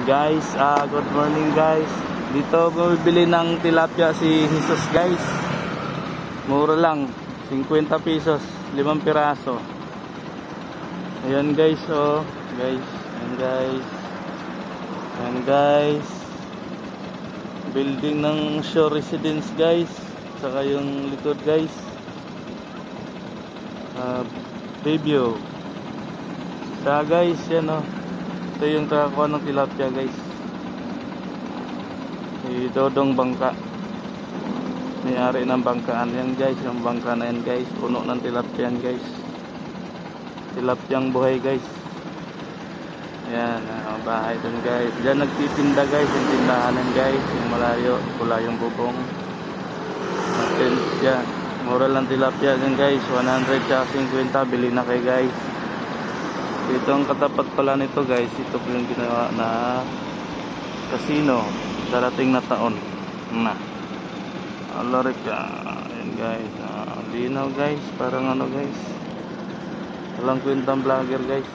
Guys, good morning guys. Dito bumibili ng tilapia si Jesus guys. Mura lang, 50 pesos, 5 piraso. Ayan guys, oh, guys. Ayan guys. Ayan guys. Building ng Shore Residence guys. Saka yung likod guys. Preview. Saka guys, yan oh. Ito yung kakakuha ng tilapia guys. Si Dodong Bangka, may-ari ng bangkaan yan guys. Yung bangka na yan guys, puno ng tilapia yan guys. Tilapyang buhay guys. Yan, bahay dun guys. Diyan nagtitinda guys, yung tindahan yan guys. Yung malayo, pula yung bubong. Yan, mura lang tilapia yan guys. 100 sa 50, bili na kayo guys. Ito ang katapat pala nito guys. Ito po yung ginawa na casino darating na taon na Alarica. Ayan guys, linaw guys. Parang ano guys, walang kwentang vlogger guys.